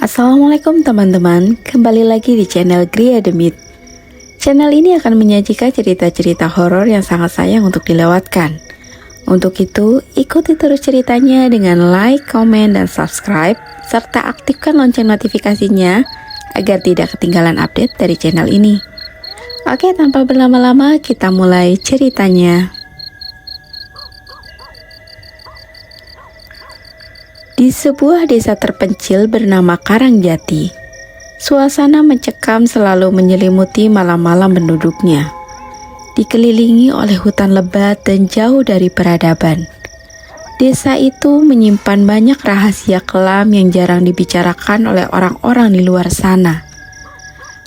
Assalamualaikum teman-teman, kembali lagi di channel Gria Demit. Channel ini akan menyajikan cerita-cerita horor yang sangat sayang untuk dilewatkan. Untuk itu, ikuti terus ceritanya dengan like, komen, dan subscribe, serta aktifkan lonceng notifikasinya agar tidak ketinggalan update dari channel ini. Oke, tanpa berlama-lama kita mulai ceritanya. Di sebuah desa terpencil bernama Karangjati, suasana mencekam selalu menyelimuti malam-malam penduduknya. Dikelilingi oleh hutan lebat dan jauh dari peradaban, desa itu menyimpan banyak rahasia kelam yang jarang dibicarakan oleh orang-orang di luar sana.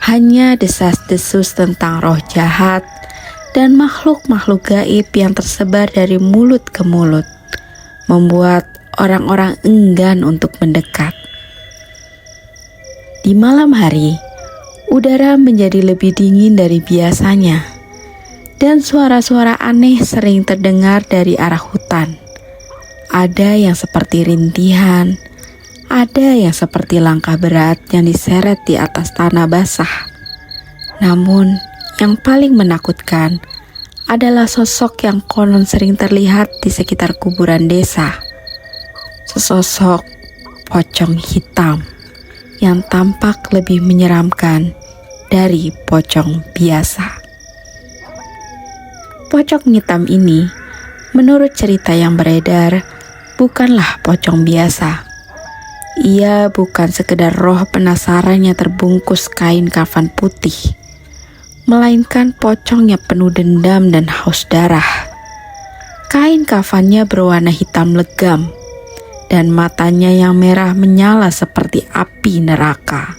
Hanya desas-desus tentang roh jahat dan makhluk-makhluk gaib yang tersebar dari mulut ke mulut, membuat orang-orang enggan untuk mendekat. Di malam hari, udara menjadi lebih dingin dari biasanya, dan suara-suara aneh sering terdengar dari arah hutan. Ada yang seperti rintihan, ada yang seperti langkah berat yang diseret di atas tanah basah. Namun, yang paling menakutkan adalah sosok yang konon sering terlihat di sekitar kuburan desa. Sesosok pocong hitam yang tampak lebih menyeramkan dari pocong biasa. Pocong hitam ini, menurut cerita yang beredar, bukanlah pocong biasa. Ia bukan sekedar roh penasaran yang terbungkus kain kafan putih, melainkan pocong yang penuh dendam dan haus darah. Kain kafannya berwarna hitam legam, dan matanya yang merah menyala seperti api neraka.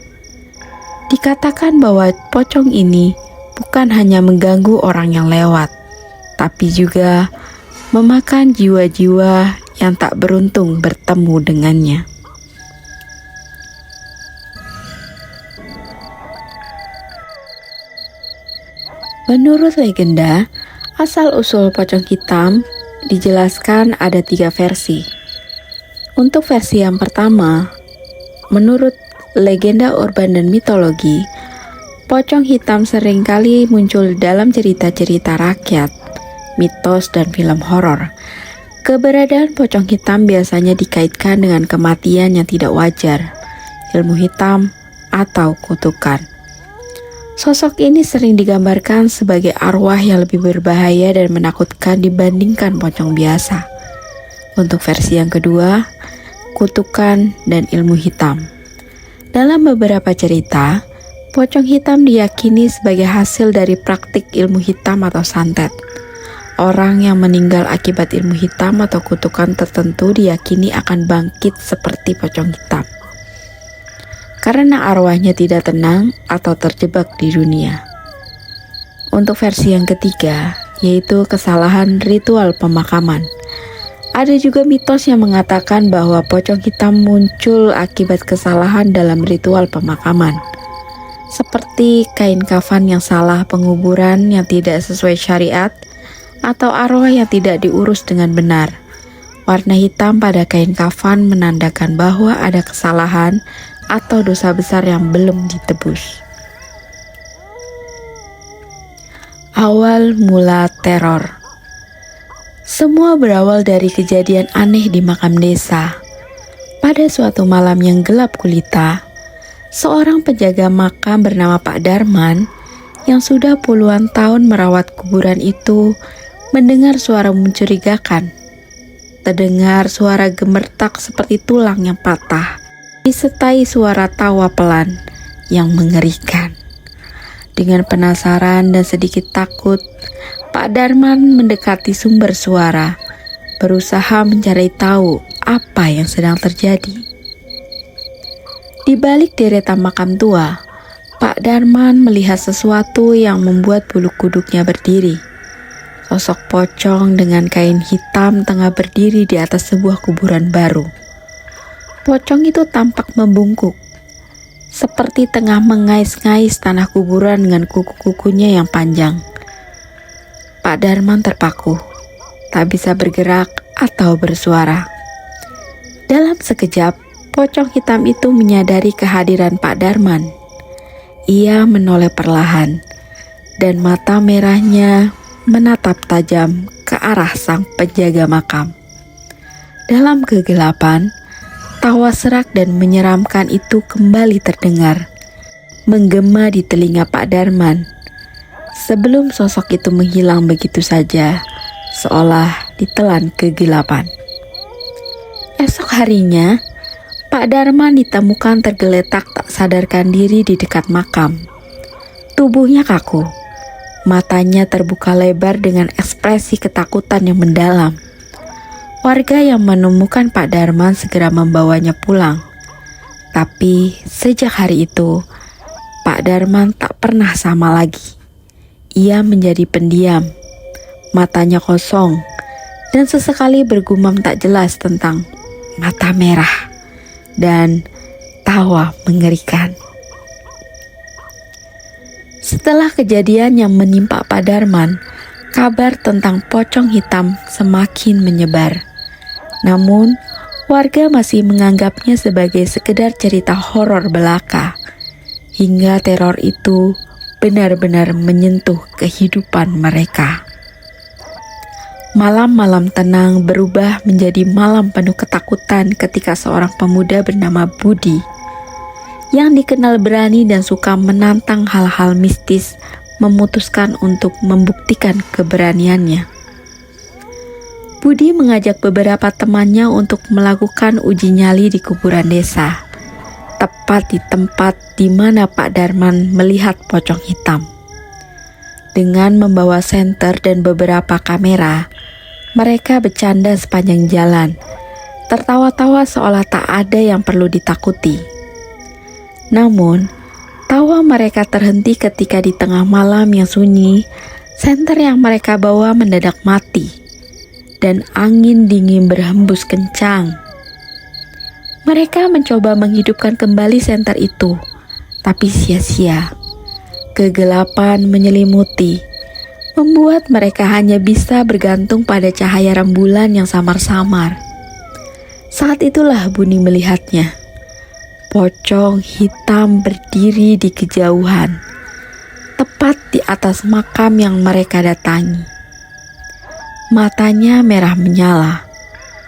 Dikatakan bahwa pocong ini bukan hanya mengganggu orang yang lewat, tapi juga memakan jiwa-jiwa yang tak beruntung bertemu dengannya. Menurut legenda, asal-usul pocong hitam dijelaskan ada 3 versi. Untuk versi yang pertama, menurut legenda urban dan mitologi, pocong hitam seringkali muncul dalam cerita-cerita rakyat, mitos, dan film horor. Keberadaan pocong hitam biasanya dikaitkan dengan kematian yang tidak wajar, ilmu hitam, atau kutukan. Sosok ini sering digambarkan sebagai arwah yang lebih berbahaya dan menakutkan dibandingkan pocong biasa. Untuk versi yang kedua, kutukan dan ilmu hitam. Dalam beberapa cerita, pocong hitam diyakini sebagai hasil dari praktik ilmu hitam atau santet. Orang yang meninggal akibat ilmu hitam atau kutukan tertentu diyakini akan bangkit seperti pocong hitam, karena arwahnya tidak tenang atau terjebak di dunia. Untuk versi yang ketiga, yaitu kesalahan ritual pemakaman. Ada juga mitos yang mengatakan bahwa pocong hitam muncul akibat kesalahan dalam ritual pemakaman, seperti kain kafan yang salah penguburan yang tidak sesuai syariat, atau arwah yang tidak diurus dengan benar. Warna hitam pada kain kafan menandakan bahwa ada kesalahan atau dosa besar yang belum ditebus. Awal mula teror. Semua berawal dari kejadian aneh di makam desa. Pada suatu malam yang gelap gulita, seorang penjaga makam bernama Pak Darman yang sudah puluhan tahun merawat kuburan itu mendengar suara mencurigakan. Terdengar suara gemertak seperti tulang yang patah, disertai suara tawa pelan yang mengerikan. Dengan penasaran dan sedikit takut, Pak Darman mendekati sumber suara, berusaha mencari tahu apa yang sedang terjadi. Di balik deretan makam tua, Pak Darman melihat sesuatu yang membuat bulu kuduknya berdiri. Sosok pocong dengan kain hitam tengah berdiri di atas sebuah kuburan baru. Pocong itu tampak membungkuk, seperti tengah mengais-ngais tanah kuburan dengan kuku-kukunya yang panjang. Pak Darman terpaku, tak bisa bergerak atau bersuara. Dalam sekejap, pocong hitam itu menyadari kehadiran Pak Darman. Ia menoleh perlahan, dan mata merahnya menatap tajam ke arah sang penjaga makam. Dalam kegelapan, tawa serak dan menyeramkan itu kembali terdengar, menggema di telinga Pak Darman, sebelum sosok itu menghilang begitu saja, seolah ditelan kegelapan. Esok harinya, Pak Darman ditemukan tergeletak tak sadarkan diri di dekat makam. Tubuhnya kaku, matanya terbuka lebar dengan ekspresi ketakutan yang mendalam. Warga yang menemukan Pak Darman segera membawanya pulang. Tapi sejak hari itu, Pak Darman tak pernah sama lagi. Ia menjadi pendiam, matanya kosong, dan sesekali bergumam tak jelas tentang mata merah dan tawa mengerikan. Setelah kejadian yang menimpa Pak Darman, kabar tentang pocong hitam semakin menyebar. Namun, warga masih menganggapnya sebagai sekedar cerita horor belaka, hingga teror itu benar-benar menyentuh kehidupan mereka. Malam-malam tenang berubah menjadi malam penuh ketakutan ketika seorang pemuda bernama Budi, yang dikenal berani dan suka menantang hal-hal mistis, memutuskan untuk membuktikan keberaniannya. Budi mengajak beberapa temannya untuk melakukan uji nyali di kuburan desa, tepat di tempat di mana Pak Darman melihat pocong hitam. Dengan membawa senter dan beberapa kamera, mereka bercanda sepanjang jalan, tertawa-tawa seolah tak ada yang perlu ditakuti. Namun, tawa mereka terhenti ketika di tengah malam yang sunyi, senter yang mereka bawa mendadak mati, dan angin dingin berhembus kencang. Mereka mencoba menghidupkan kembali senter itu, tapi sia-sia. Kegelapan menyelimuti, membuat mereka hanya bisa bergantung pada cahaya rembulan yang samar-samar. Saat itulah Budi melihatnya. Pocong hitam berdiri di kejauhan, tepat di atas makam yang mereka datangi. Matanya merah menyala,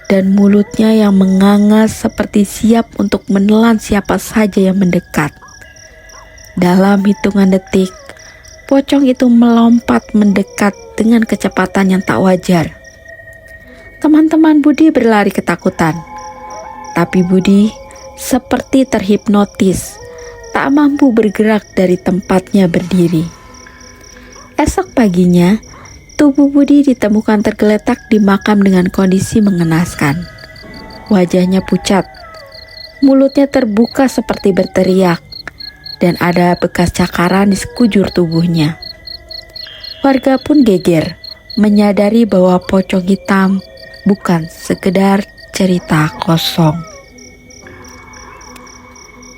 dan mulutnya yang menganga seperti siap untuk menelan siapa saja yang mendekat. Dalam hitungan detik, pocong itu melompat mendekat dengan kecepatan yang tak wajar. Teman-teman Budi berlari ketakutan, tapi Budi seperti terhipnotis, tak mampu bergerak dari tempatnya berdiri. Esok paginya, tubuh Budi ditemukan tergeletak di makam dengan kondisi mengenaskan. Wajahnya pucat, mulutnya terbuka seperti berteriak, dan ada bekas cakaran di sekujur tubuhnya. Warga pun geger, menyadari bahwa pocong hitam bukan sekedar cerita kosong.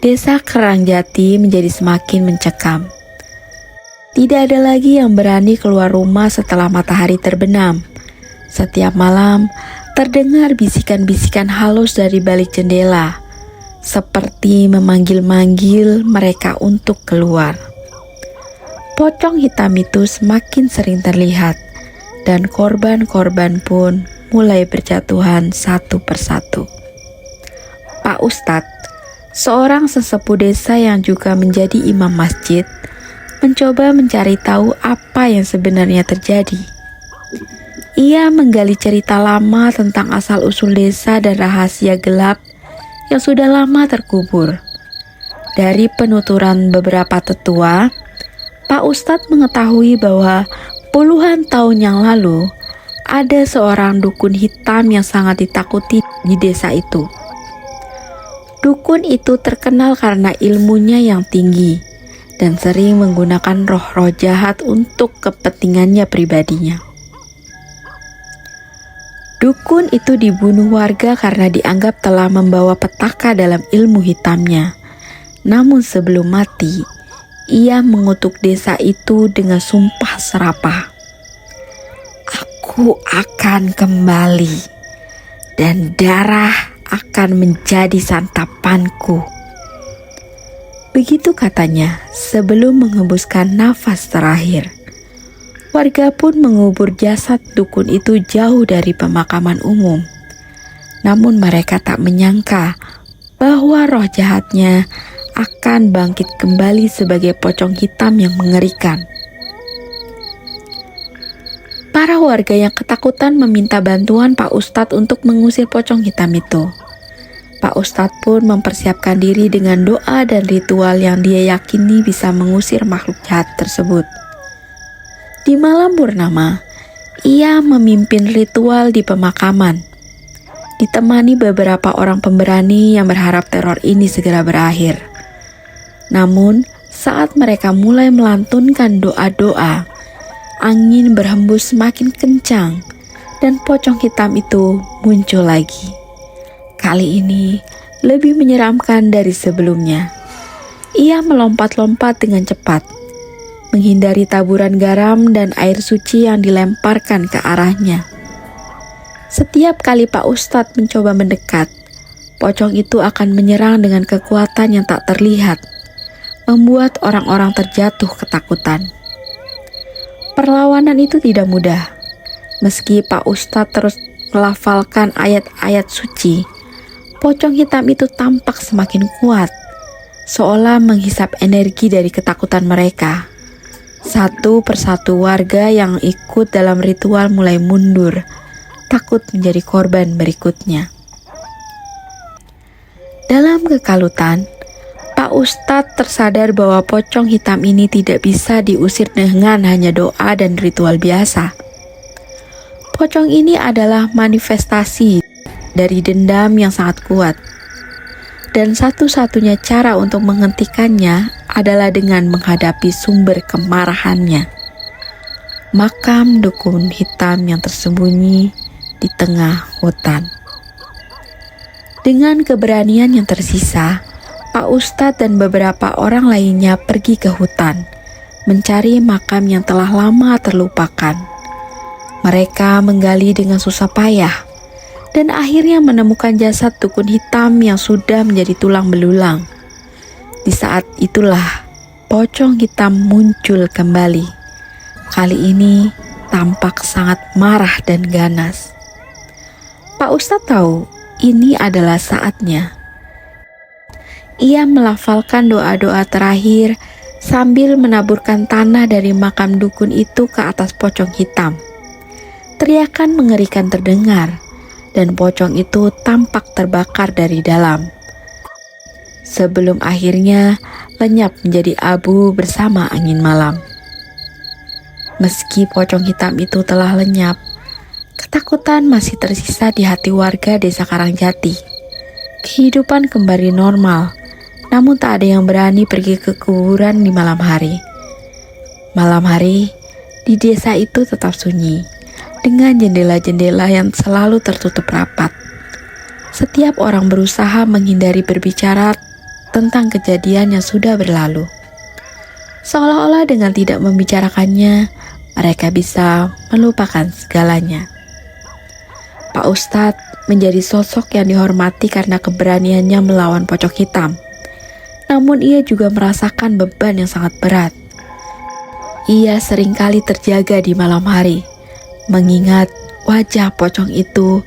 Desa Kerangjati menjadi semakin mencekam. Tidak ada lagi yang berani keluar rumah setelah matahari terbenam. Setiap malam, terdengar bisikan-bisikan halus dari balik jendela, seperti memanggil-manggil mereka untuk keluar. Pocong hitam itu semakin sering terlihat, dan korban-korban pun mulai berjatuhan satu persatu. Pak Ustadz, seorang sesepuh desa yang juga menjadi imam masjid, mencoba mencari tahu apa yang sebenarnya terjadi. Ia menggali cerita lama tentang asal-usul desa dan rahasia gelap yang sudah lama terkubur. Dari penuturan beberapa tetua, Pak Ustadz mengetahui bahwa puluhan tahun yang lalu ada seorang dukun hitam yang sangat ditakuti di desa itu. Dukun itu terkenal karena ilmunya yang tinggi dan sering menggunakan roh-roh jahat untuk kepentingannya pribadinya. Dukun itu dibunuh warga karena dianggap telah membawa petaka dalam ilmu hitamnya. Namun sebelum mati, ia mengutuk desa itu dengan sumpah serapah. "Aku akan kembali, dan darah akan menjadi santapanku." Begitu katanya sebelum menghembuskan nafas terakhir. Warga pun mengubur jasad dukun itu jauh dari pemakaman umum. Namun mereka tak menyangka bahwa roh jahatnya akan bangkit kembali sebagai pocong hitam yang mengerikan. Para warga yang ketakutan meminta bantuan Pak Ustadz untuk mengusir pocong hitam itu. Pak Ustadz pun mempersiapkan diri dengan doa dan ritual yang dia yakini bisa mengusir makhluk jahat tersebut. Di malam purnama, ia memimpin ritual di pemakaman, ditemani beberapa orang pemberani yang berharap teror ini segera berakhir. Namun, saat mereka mulai melantunkan doa-doa, angin berhembus semakin kencang dan pocong hitam itu muncul lagi. Kali ini lebih menyeramkan dari sebelumnya. Ia melompat-lompat dengan cepat, menghindari taburan garam dan air suci yang dilemparkan ke arahnya. Setiap kali Pak Ustadz mencoba mendekat, pocong itu akan menyerang dengan kekuatan yang tak terlihat, membuat orang-orang terjatuh ketakutan. Perlawanan itu tidak mudah. Meski Pak Ustadz terus melafalkan ayat-ayat suci, pocong hitam itu tampak semakin kuat, seolah menghisap energi dari ketakutan mereka. Satu persatu warga yang ikut dalam ritual mulai mundur, takut menjadi korban berikutnya. Dalam kekalutan, Pak Ustadz tersadar bahwa pocong hitam ini tidak bisa diusir dengan hanya doa dan ritual biasa. Pocong ini adalah manifestasi dari dendam yang sangat kuat. Dan satu-satunya cara untuk menghentikannya adalah dengan menghadapi sumber kemarahannya. Makam dukun hitam yang tersembunyi di tengah hutan. Dengan keberanian yang tersisa, Pak Ustadz dan beberapa orang lainnya pergi ke hutan, mencari makam yang telah lama terlupakan. Mereka menggali dengan susah payah, dan akhirnya menemukan jasad dukun hitam yang sudah menjadi tulang belulang. Di saat itulah pocong hitam muncul kembali. Kali ini tampak sangat marah dan ganas. Pak Ustadz tahu ini adalah saatnya. Ia melafalkan doa-doa terakhir sambil menaburkan tanah dari makam dukun itu ke atas pocong hitam. Teriakan mengerikan terdengar, dan pocong itu tampak terbakar dari dalam, sebelum akhirnya lenyap menjadi abu bersama angin malam. Meski pocong hitam itu telah lenyap, ketakutan masih tersisa di hati warga desa Karangjati. Kehidupan kembali normal, namun tak ada yang berani pergi ke kuburan di malam hari. Malam hari, di desa itu tetap sunyi, dengan jendela-jendela yang selalu tertutup rapat. Setiap orang berusaha menghindari berbicara tentang kejadian yang sudah berlalu. Seolah-olah dengan tidak membicarakannya, mereka bisa melupakan segalanya. Pak Ustadz menjadi sosok yang dihormati karena keberaniannya melawan pocong hitam. Namun ia juga merasakan beban yang sangat berat. Ia seringkali terjaga di malam hari, mengingat wajah pocong itu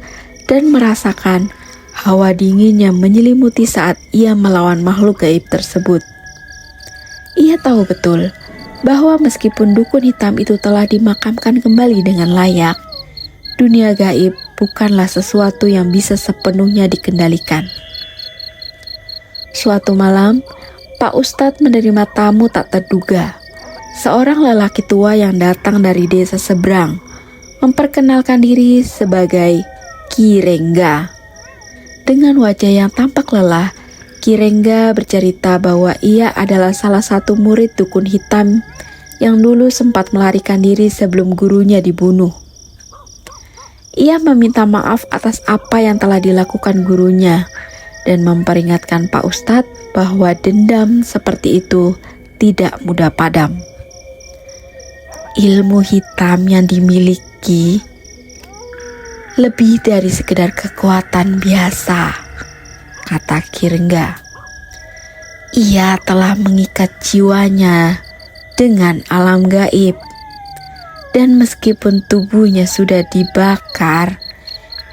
dan merasakan hawa dingin yang menyelimuti saat ia melawan makhluk gaib tersebut. Ia tahu betul bahwa meskipun dukun hitam itu telah dimakamkan kembali dengan layak, dunia gaib bukanlah sesuatu yang bisa sepenuhnya dikendalikan. Suatu malam, Pak Ustadz menerima tamu tak terduga. Seorang lelaki tua yang datang dari desa seberang memperkenalkan diri sebagai Ki Rengga. Dengan wajah yang tampak lelah, Ki Rengga bercerita bahwa ia adalah salah satu murid dukun hitam yang dulu sempat melarikan diri sebelum gurunya dibunuh. Ia meminta maaf atas apa yang telah dilakukan gurunya dan memperingatkan Pak Ustadz bahwa dendam seperti itu tidak mudah padam. Ilmu hitam yang dimiliki lebih dari sekedar kekuatan biasa. kata Ki-Rengga. Ia telah mengikat jiwanya dengan alam gaib. Dan meskipun tubuhnya sudah dibakar,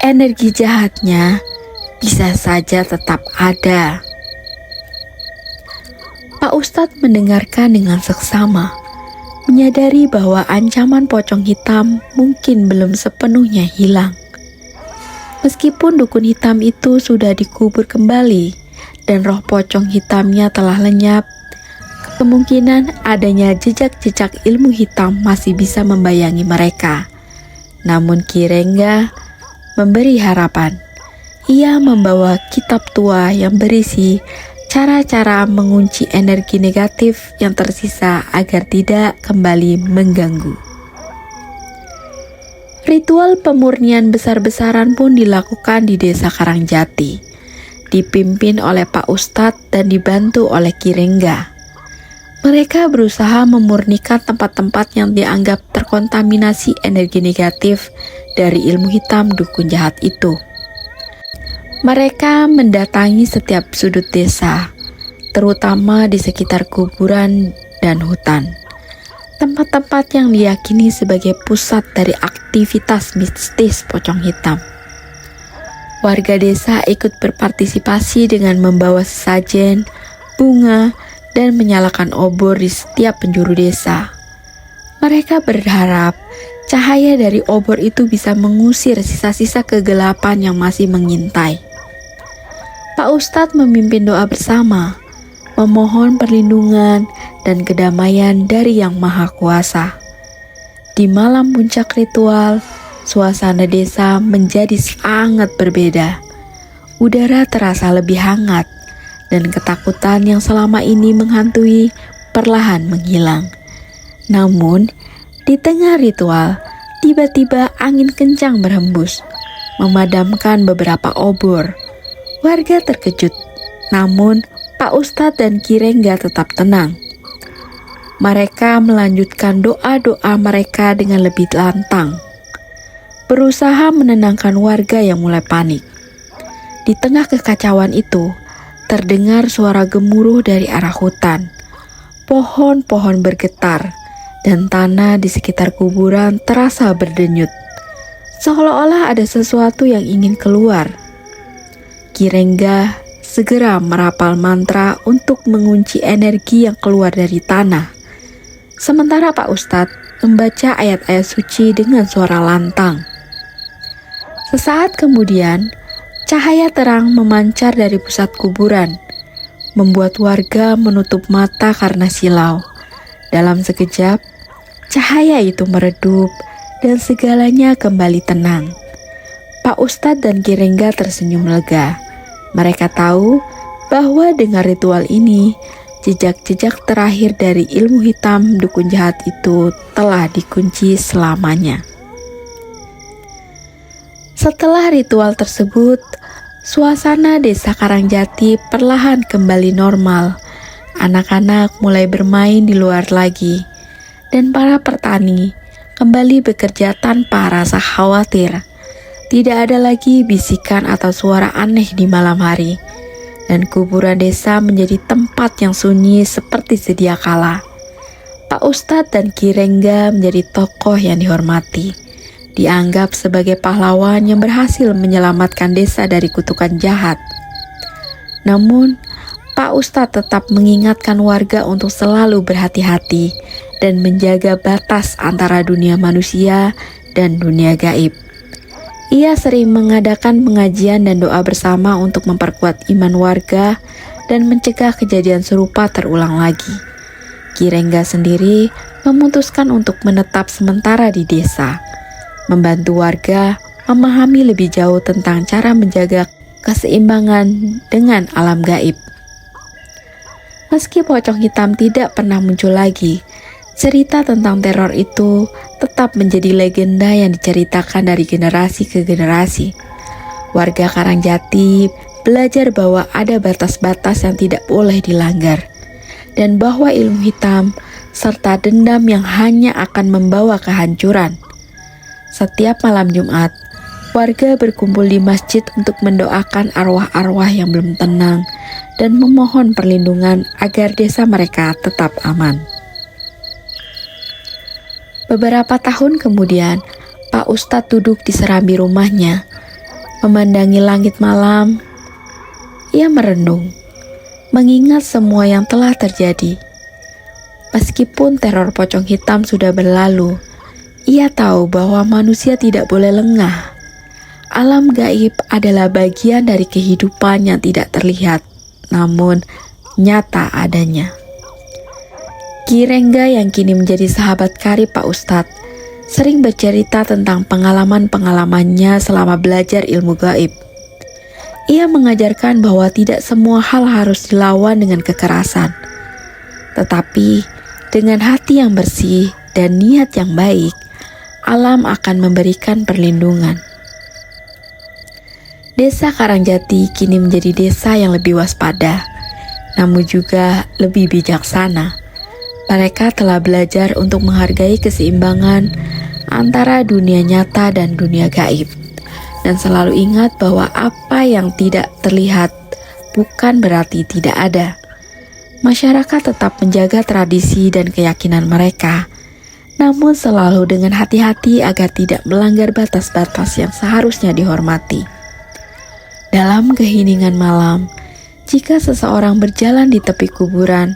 energi jahatnya bisa saja tetap ada. Pak Ustadz mendengarkan dengan seksama, menyadari bahwa ancaman pocong hitam mungkin belum sepenuhnya hilang. Meskipun dukun hitam itu sudah dikubur kembali dan roh pocong hitamnya telah lenyap, kemungkinan adanya jejak-jejak ilmu hitam masih bisa membayangi mereka. Namun Ki-Rengga memberi harapan. Ia membawa kitab tua yang berisi cara-cara mengunci energi negatif yang tersisa agar tidak kembali mengganggu. Ritual pemurnian besar-besaran pun dilakukan di Desa Karangjati, dipimpin oleh Pak Ustadz dan dibantu oleh Ki-Rengga. Mereka berusaha memurnikan tempat-tempat yang dianggap terkontaminasi energi negatif dari ilmu hitam dukun jahat itu. Mereka mendatangi setiap sudut desa, terutama di sekitar kuburan dan hutan. Tempat-tempat yang diyakini sebagai pusat dari aktivitas mistis pocong hitam. Warga desa ikut berpartisipasi dengan membawa sesajen, bunga, dan menyalakan obor di setiap penjuru desa. Mereka berharap cahaya dari obor itu bisa mengusir sisa-sisa kegelapan yang masih mengintai. Pak Ustadz memimpin doa bersama, memohon perlindungan dan kedamaian dari Yang Maha Kuasa. Di malam puncak ritual, suasana desa menjadi sangat berbeda. Udara terasa lebih hangat, dan ketakutan yang selama ini menghantui perlahan menghilang. Namun, di tengah ritual, tiba-tiba angin kencang berhembus, memadamkan beberapa obor. Warga terkejut, namun Pak Ustadz dan Ki-Rengga tetap tenang. Mereka melanjutkan doa-doa mereka dengan lebih lantang, berusaha menenangkan warga yang mulai panik. Di tengah kekacauan itu, terdengar suara gemuruh dari arah hutan. Pohon-pohon bergetar, dan tanah di sekitar kuburan terasa berdenyut, seolah-olah ada sesuatu yang ingin keluar. Ki-Rengga segera merapal mantra untuk mengunci energi yang keluar dari tanah. Sementara Pak Ustadz membaca ayat-ayat suci dengan suara lantang. Sesaat kemudian, cahaya terang memancar dari pusat kuburan, membuat warga menutup mata karena silau. Dalam sekejap, cahaya itu meredup dan segalanya kembali tenang. Pak Ustadz dan Ki-Rengga tersenyum lega. Mereka tahu bahwa dengan ritual ini, jejak-jejak terakhir dari ilmu hitam dukun jahat itu telah dikunci selamanya. Setelah ritual tersebut, suasana Desa Karangjati perlahan kembali normal. Anak-anak mulai bermain di luar lagi, dan para petani kembali bekerja tanpa rasa khawatir. Tidak ada lagi bisikan atau suara aneh di malam hari, dan kuburan desa menjadi tempat yang sunyi seperti sedia kala. Pak Ustadz dan Ki-Rengga menjadi tokoh yang dihormati, dianggap sebagai pahlawan yang berhasil menyelamatkan desa dari kutukan jahat. Namun, Pak Ustadz tetap mengingatkan warga untuk selalu berhati-hati dan menjaga batas antara dunia manusia dan dunia gaib. Ia sering mengadakan pengajian dan doa bersama untuk memperkuat iman warga dan mencegah kejadian serupa terulang lagi. Ki-Rengga sendiri memutuskan untuk menetap sementara di desa, membantu warga memahami lebih jauh tentang cara menjaga keseimbangan dengan alam gaib. Meski pocong hitam tidak pernah muncul lagi, cerita tentang teror itu tetap menjadi legenda yang diceritakan dari generasi ke generasi. Warga Karangjati belajar bahwa ada batas-batas yang tidak boleh dilanggar, dan bahwa ilmu hitam serta dendam yang hanya akan membawa kehancuran. Setiap malam Jumat, Warga berkumpul di masjid untuk mendoakan arwah-arwah yang belum tenang dan memohon perlindungan agar desa mereka tetap aman. Beberapa tahun kemudian, Pak Ustadz duduk di serambi rumahnya, memandangi langit malam. Ia merenung, mengingat semua yang telah terjadi. Meskipun teror pocong hitam sudah berlalu, ia tahu bahwa manusia tidak boleh lengah. Alam gaib adalah bagian dari kehidupan yang tidak terlihat, namun nyata adanya. Ki Rengga yang kini menjadi sahabat karib Pak Ustadz, sering bercerita tentang pengalaman-pengalamannya selama belajar ilmu gaib. Ia mengajarkan bahwa tidak semua hal harus dilawan dengan kekerasan, tetapi dengan hati yang bersih dan niat yang baik, alam akan memberikan perlindungan. Desa Karangjati kini menjadi desa yang lebih waspada, namun juga lebih bijaksana. Mereka telah belajar untuk menghargai keseimbangan antara dunia nyata dan dunia gaib, dan selalu ingat bahwa apa yang tidak terlihat bukan berarti tidak ada. Masyarakat tetap menjaga tradisi dan keyakinan mereka, namun selalu dengan hati-hati agar tidak melanggar batas-batas yang seharusnya dihormati. Dalam keheningan malam, jika seseorang berjalan di tepi kuburan,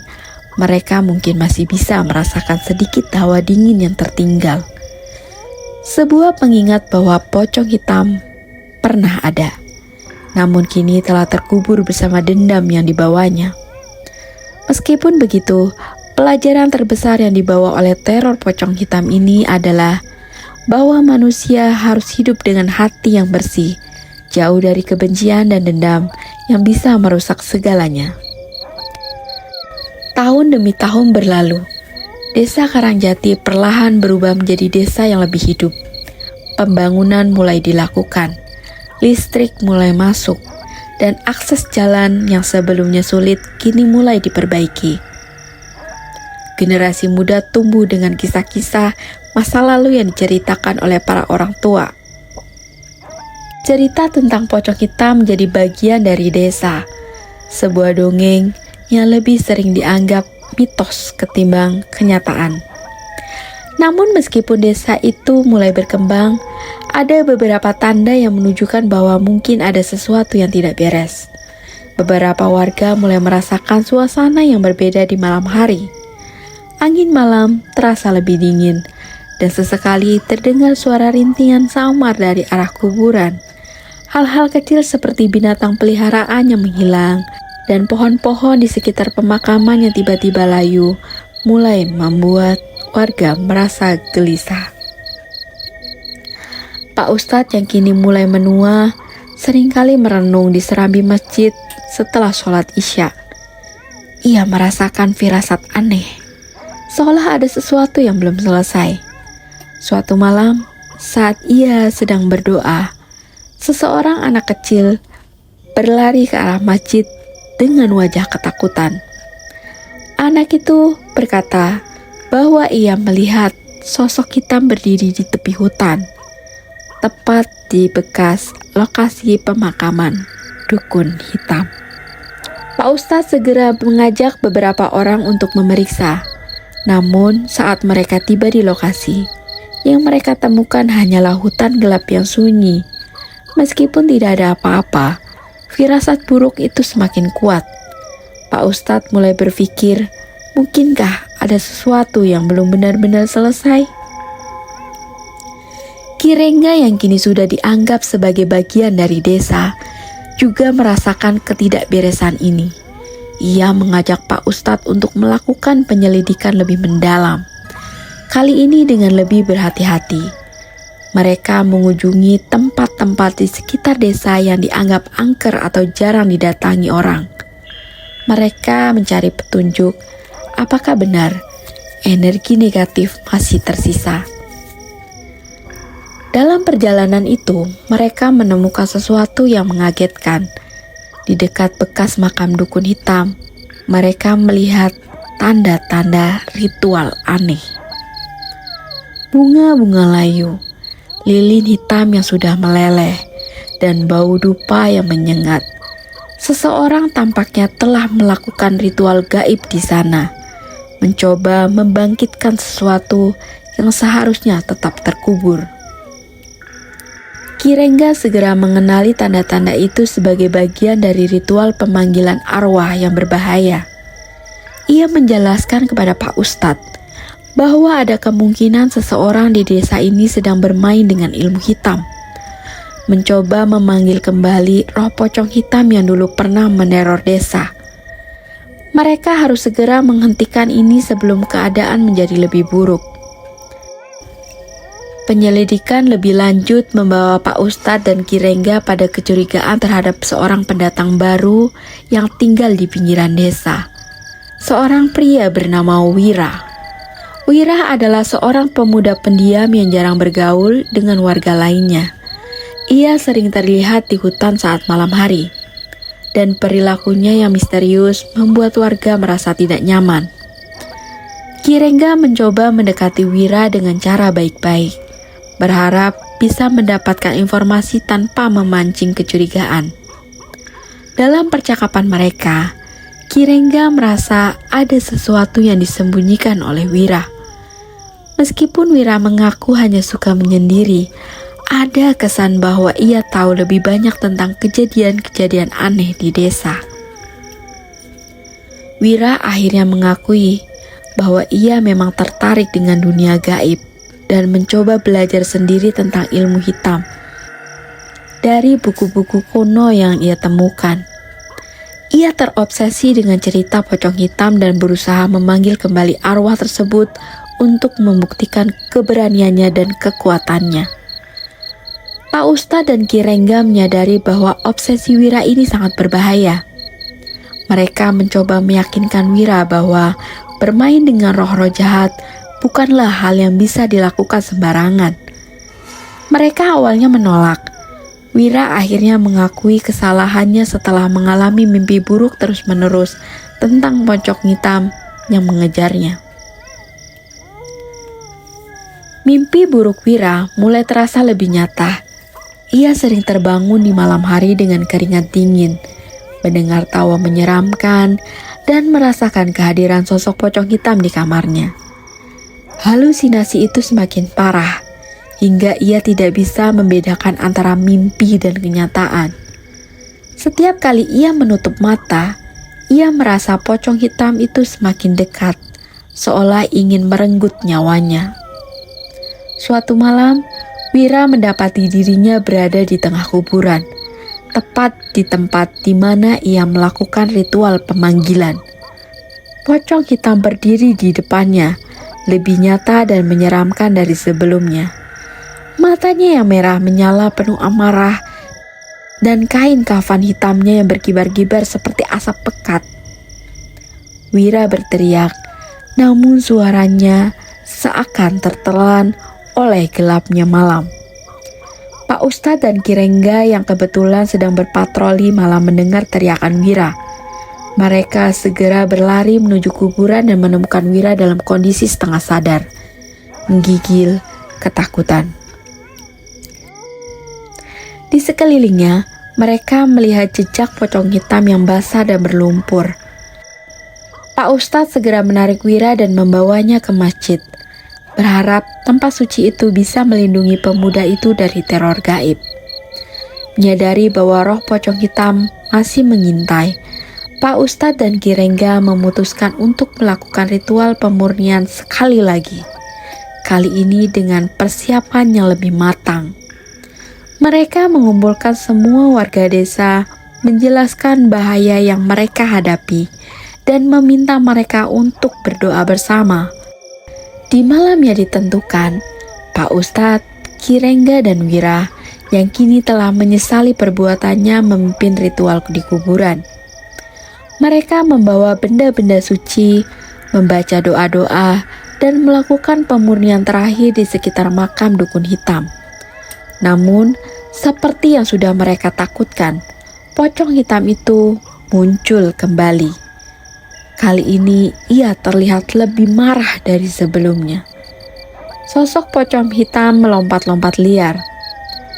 mereka mungkin masih bisa merasakan sedikit hawa dingin yang tertinggal. Sebuah pengingat bahwa pocong hitam pernah ada, namun kini telah terkubur bersama dendam yang dibawanya. Meskipun begitu, pelajaran terbesar yang dibawa oleh teror pocong hitam ini adalah bahwa manusia harus hidup dengan hati yang bersih, jauh dari kebencian dan dendam yang bisa merusak segalanya. Tahun demi tahun berlalu, desa Karangjati perlahan berubah menjadi desa yang lebih hidup. Pembangunan mulai dilakukan, listrik mulai masuk, dan akses jalan yang sebelumnya sulit kini mulai diperbaiki. Generasi muda tumbuh dengan kisah-kisah masa lalu yang diceritakan oleh para orang tua. Cerita tentang pocong hitam menjadi bagian dari desa, sebuah dongeng yang lebih sering dianggap mitos ketimbang kenyataan. Namun meskipun desa itu mulai berkembang, ada beberapa tanda yang menunjukkan bahwa mungkin ada sesuatu yang tidak beres. Beberapa warga mulai merasakan suasana yang berbeda di malam hari. Angin malam terasa lebih dingin, dan sesekali terdengar suara rintihan samar dari arah kuburan. Hal-hal kecil seperti binatang peliharaan yang menghilang dan pohon-pohon di sekitar pemakaman yang tiba-tiba layu mulai membuat warga merasa gelisah. Pak Ustadz yang kini mulai menua seringkali merenung di serambi masjid setelah sholat Isya. Ia merasakan firasat aneh, seolah ada sesuatu yang belum selesai. Suatu malam, saat ia sedang berdoa, seseorang anak kecil berlari ke arah masjid dengan wajah ketakutan. Anak itu berkata bahwa ia melihat sosok hitam berdiri di tepi hutan, tepat di bekas lokasi pemakaman dukun hitam. Pak Ustadz segera mengajak beberapa orang untuk memeriksa. Namun saat mereka tiba di lokasi, yang mereka temukan hanyalah hutan gelap yang sunyi. Meskipun tidak ada apa-apa, firasat buruk itu semakin kuat. Pak Ustadz mulai berpikir, mungkinkah ada sesuatu yang belum benar-benar selesai? Ki Rengga yang kini sudah dianggap sebagai bagian dari desa, juga merasakan ketidakberesan ini. Ia mengajak Pak Ustadz untuk melakukan penyelidikan lebih mendalam. Kali ini dengan lebih berhati-hati. Mereka mengunjungi tempat-tempat di sekitar desa yang dianggap angker atau jarang didatangi orang. Mereka mencari petunjuk apakah benar energi negatif masih tersisa. Dalam perjalanan itu, mereka menemukan sesuatu yang mengagetkan. Di dekat bekas makam dukun hitam, mereka melihat tanda-tanda ritual aneh. Bunga-bunga layu, lilin hitam yang sudah meleleh, dan bau dupa yang menyengat. Seseorang tampaknya telah melakukan ritual gaib di sana, mencoba membangkitkan sesuatu yang seharusnya tetap terkubur. Ki Rengga segera mengenali tanda-tanda itu sebagai bagian dari ritual pemanggilan arwah yang berbahaya. Ia menjelaskan kepada Pak Ustadz bahwa ada kemungkinan seseorang di desa ini sedang bermain dengan ilmu hitam, mencoba memanggil kembali roh pocong hitam yang dulu pernah meneror desa. Mereka harus segera menghentikan ini sebelum keadaan menjadi lebih buruk. Penyelidikan lebih lanjut membawa Pak Ustadz dan Ki Rengga pada kecurigaan terhadap seorang pendatang baru yang tinggal di pinggiran desa. Seorang pria bernama Wira. Wira adalah seorang pemuda pendiam yang jarang bergaul dengan warga lainnya. Ia sering terlihat di hutan saat malam hari, dan perilakunya yang misterius membuat warga merasa tidak nyaman. Ki Rengga mencoba mendekati Wira dengan cara baik-baik, berharap bisa mendapatkan informasi tanpa memancing kecurigaan. Dalam percakapan mereka, Ki Rengga merasa ada sesuatu yang disembunyikan oleh Wira. Meskipun Wira mengaku hanya suka menyendiri, ada kesan bahwa ia tahu lebih banyak tentang kejadian-kejadian aneh di desa. Wira akhirnya mengakui bahwa ia memang tertarik dengan dunia gaib dan mencoba belajar sendiri tentang ilmu hitam dari buku-buku kuno yang ia temukan. Ia terobsesi dengan cerita pocong hitam dan berusaha memanggil kembali arwah tersebut untuk membuktikan keberaniannya dan kekuatannya. Pak Ustadz dan Ki Rengga menyadari bahwa obsesi Wira ini sangat berbahaya. Mereka mencoba meyakinkan Wira bahwa bermain dengan roh-roh jahat bukanlah hal yang bisa dilakukan sembarangan. Mereka awalnya menolak. Wira akhirnya mengakui kesalahannya setelah mengalami mimpi buruk terus-menerus tentang pocong hitam yang mengejarnya. Mimpi buruk Wira mulai terasa lebih nyata. Ia sering terbangun di malam hari dengan keringat dingin, mendengar tawa menyeramkan, dan merasakan kehadiran sosok pocong hitam di kamarnya. Halusinasi itu semakin parah, hingga ia tidak bisa membedakan antara mimpi dan kenyataan. Setiap kali ia menutup mata, ia merasa pocong hitam itu semakin dekat, seolah ingin merenggut nyawanya. Suatu malam, Wira mendapati dirinya berada di tengah kuburan, tepat di tempat di mana ia melakukan ritual pemanggilan. Pocong hitam berdiri di depannya, lebih nyata dan menyeramkan dari sebelumnya. Matanya yang merah menyala penuh amarah, dan kain kafan hitamnya yang berkibar-kibar seperti asap pekat. Wira berteriak, namun suaranya seakan tertelan oleh gelapnya malam. Pak Ustadz dan Ki Rengga yang kebetulan sedang berpatroli malah mendengar teriakan Wira. Mereka segera berlari menuju kuburan dan menemukan Wira dalam kondisi setengah sadar, menggigil ketakutan. Di sekelilingnya, mereka melihat jejak pocong hitam yang basah dan berlumpur. Pak Ustadz segera menarik Wira dan membawanya ke masjid, berharap tempat suci itu bisa melindungi pemuda itu dari teror gaib. Menyadari bahwa roh pocong hitam masih mengintai, Pak Ustadz dan Ki Rengga memutuskan untuk melakukan ritual pemurnian sekali lagi. Kali ini dengan persiapan yang lebih matang. Mereka mengumpulkan semua warga desa, menjelaskan bahaya yang mereka hadapi, dan meminta mereka untuk berdoa bersama. Di malam yang ditentukan, Pak Ustadz, Ki Rengga dan Wira yang kini telah menyesali perbuatannya memimpin ritual di kuburan. Mereka membawa benda-benda suci, membaca doa-doa, dan melakukan pemurnian terakhir di sekitar makam dukun hitam. Namun, seperti yang sudah mereka takutkan, pocong hitam itu muncul kembali. Kali ini ia terlihat lebih marah dari sebelumnya. Sosok pocong hitam melompat-lompat liar,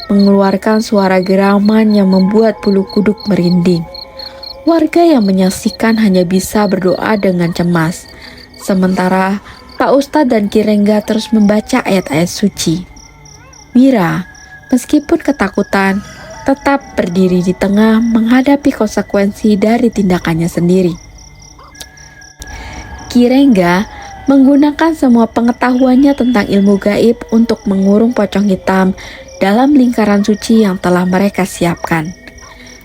mengeluarkan suara geraman yang membuat bulu kuduk merinding. Warga yang menyaksikan hanya bisa berdoa dengan cemas, sementara Pak Ustadz dan Ki Rengga terus membaca ayat-ayat suci. Wira, meskipun ketakutan, tetap berdiri di tengah menghadapi konsekuensi dari tindakannya sendiri. Ki Rengga menggunakan semua pengetahuannya tentang ilmu gaib untuk mengurung pocong hitam dalam lingkaran suci yang telah mereka siapkan.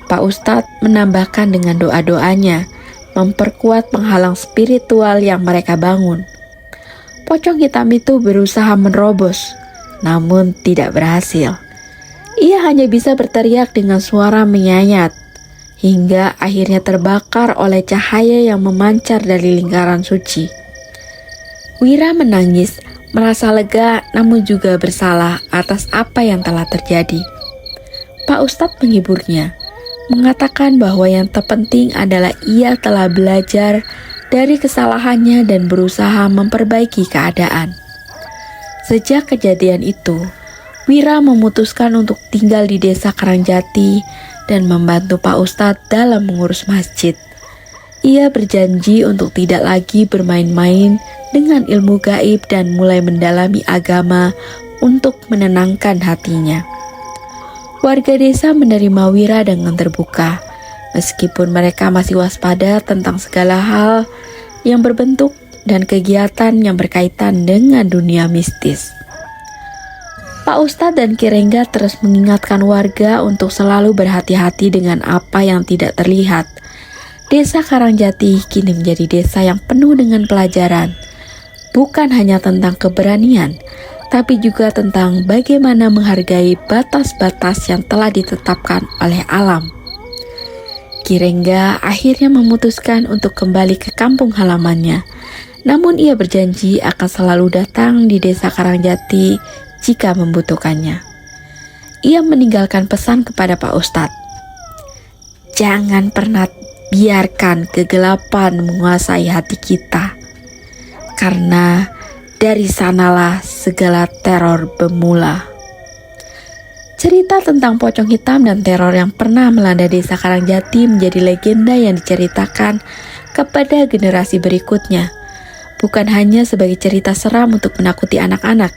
Pak Ustadz menambahkan dengan doa-doanya, memperkuat penghalang spiritual yang mereka bangun. Pocong hitam itu berusaha menerobos, namun tidak berhasil. Ia hanya bisa berteriak dengan suara menyayat, hingga akhirnya terbakar oleh cahaya yang memancar dari lingkaran suci. Wira menangis, merasa lega namun juga bersalah atas apa yang telah terjadi. Pak Ustadz menghiburnya, mengatakan bahwa yang terpenting adalah ia telah belajar dari kesalahannya dan berusaha memperbaiki keadaan. Sejak kejadian itu, Wira memutuskan untuk tinggal di desa Karangjati dan membantu Pak Ustadz dalam mengurus masjid. Ia berjanji untuk tidak lagi bermain-main dengan ilmu gaib dan mulai mendalami agama untuk menenangkan hatinya. Warga desa menerima Wira dengan terbuka, meskipun mereka masih waspada tentang segala hal yang berbentuk dan kegiatan yang berkaitan dengan dunia mistis. Pak Ustadz dan Ki Rengga terus mengingatkan warga untuk selalu berhati-hati dengan apa yang tidak terlihat. Desa Karangjati kini menjadi desa yang penuh dengan pelajaran, bukan hanya tentang keberanian, tapi juga tentang bagaimana menghargai batas-batas yang telah ditetapkan oleh alam. Ki Rengga akhirnya memutuskan untuk kembali ke kampung halamannya, namun ia berjanji akan selalu datang di desa Karangjati jika membutuhkannya. Ia meninggalkan pesan kepada Pak Ustadz, jangan pernah biarkan kegelapan menguasai hati kita, karena dari sanalah segala teror bermula. Cerita tentang pocong hitam dan teror yang pernah melanda desa Karangjati menjadi legenda yang diceritakan kepada generasi berikutnya. Bukan hanya sebagai cerita seram untuk menakuti anak-anak,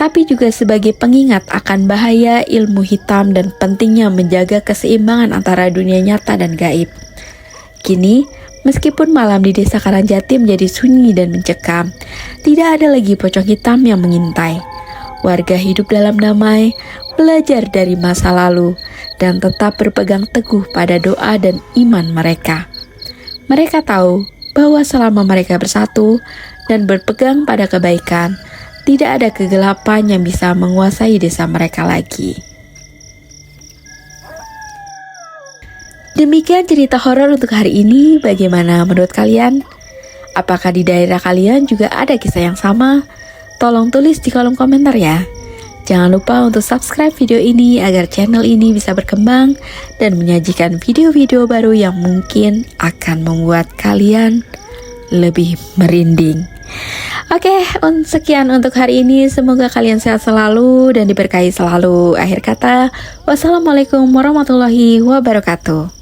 tapi juga sebagai pengingat akan bahaya ilmu hitam dan pentingnya menjaga keseimbangan antara dunia nyata dan gaib. Kini, meskipun malam di desa Karangjati menjadi sunyi dan mencekam, tidak ada lagi pocong hitam yang mengintai. Warga hidup dalam damai, belajar dari masa lalu, dan tetap berpegang teguh pada doa dan iman mereka. Mereka tahu bahwa selama mereka bersatu dan berpegang pada kebaikan, tidak ada kegelapan yang bisa menguasai desa mereka lagi. Demikian cerita horor untuk hari ini. Bagaimana menurut kalian? Apakah di daerah kalian juga ada kisah yang sama? Tolong tulis di kolom komentar ya. Jangan lupa untuk subscribe video ini agar channel ini bisa berkembang dan menyajikan video-video baru yang mungkin akan membuat kalian lebih merinding. Oke, sekian untuk hari ini. Semoga kalian sehat selalu dan diberkahi selalu. Akhir kata, wassalamualaikum warahmatullahi wabarakatuh.